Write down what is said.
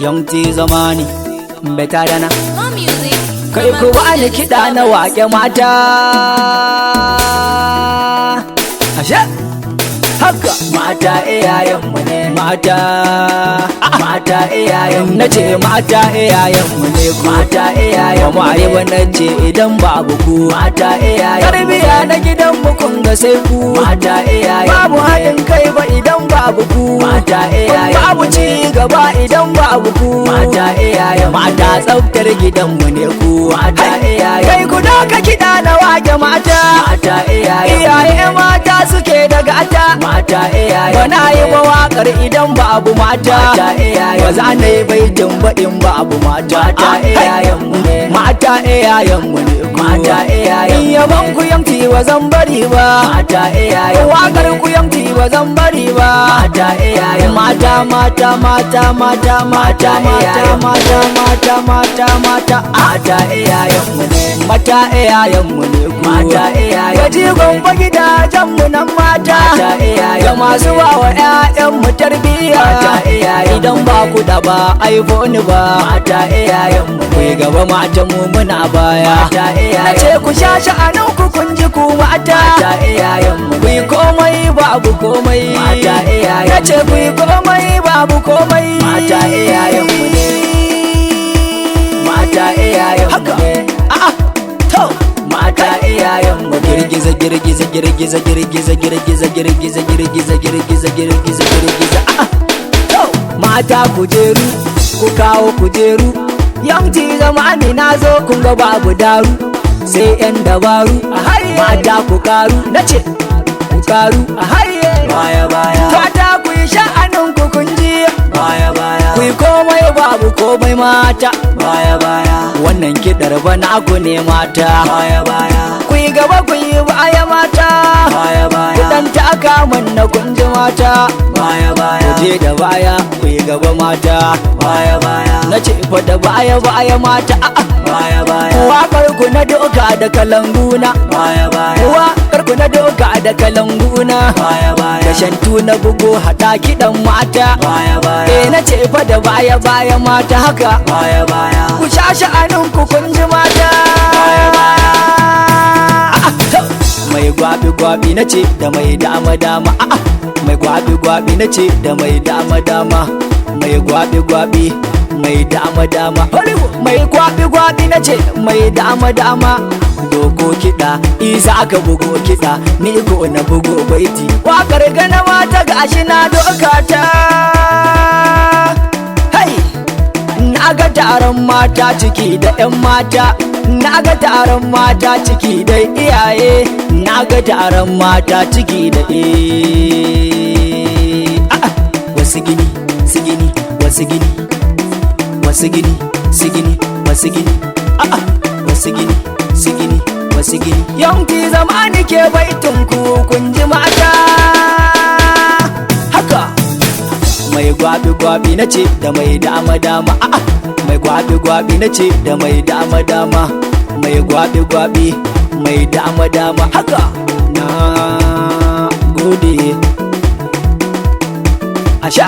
Yanti zamani beta dana More music. kai ku bani kiɗa na waƙe mata ashe haka mata iyayenmu ne mata mata iyayen nace mata iyayenmu ne mata iyayen mu ayi wannan ce idan babu ku mata iyayen tarbiya na gidan mu kun ga sai ku mata iyayen babu haɗin kai ba idan babu ku mata iyayen babu ci gaba idan babu ku mata iyayen mata tsaftar gidan mu ne ku mata iyayen kai ku doka kiɗa na waƙe mata mata iyayen iyaye mata suke daga ata mata iyayen bana yi mawaƙar idan babu mata mata iyayen ba za na yi baitin ba in babu mata mata iyayen mu ne mata iyayen mu ne mata iyayen yaban ku yanti ba zan bari ba mata iyayen waƙar ku yanti ba zan bari ba mata iyayen mata mata mata mata mata mata mata mata mata mata mata iyayen mu ne mata iyayen mu ne mata iyayen gaji gomba gidajen mu nan mata mata iyayen ga masu bawa ƴaƴan mu tarbiyya mata iyayen idan ba ku da ba iPhone ba mata iyayen mu kai gaba mata mu muna baya mata iyayen nace ku sha sha'anin ku kun ji ku mata mata iyayen mu ku komai babu komai mata iyayen nace ku komai babu komai mata iyayen mu ne mata iyayen mu ne a'a to mata iyayen mu girgiza girgiza girgiza girgiza girgiza girgiza girgiza girgiza girgiza girgiza to mata kujeru ku kawo kujeru yanti zamani nazo kun ga babu daru sai yan dabaru mata ku karu nace ku karu baya baya mata ku yi sha'anin ku kun ji baya baya ku yi komai babu komai mata baya baya wannan kidar bana ku ne mata baya baya ku yi gaba ku yi baya mata baya baya ku dan taka manna kun ji mata baya baya ku je da baya ku yi gaba mata baya baya nace fa da baya baya mata baya baya waƙar ku na doka da kalanguna baya baya waƙar ku na doka da kalanguna baya baya da shantu na bugo hada kiɗan mata baya baya nace fa da baya baya mata haka baya baya ku sha sha'anin ku kun ji mata baya baya mai gwabi gwabi nace da mai dama dama mai gwabi gwabi nace da mai dama dama mai gwabi gwabi mai dama dama mai gwabi gwabi nace mai dama dama doko kiɗa isa aka bugo kiɗa ni ko na bugo baiti waƙar gana mata gashi na doka ta na ga taron mata ciki da 'yan mata na ga taron mata ciki da iyaye na ga taron mata ciki da wasu gini sigini wasu gini wasu gini sigini wasu gini wasu gini sigini wasu gini yanki zamani ke baitin ku kun ji mata haka mai gwabi gwabi nace da mai dama dama mai gwabi gwabi nace da mai dama dama mai gwabi gwabi mai dama dama haka na gode asha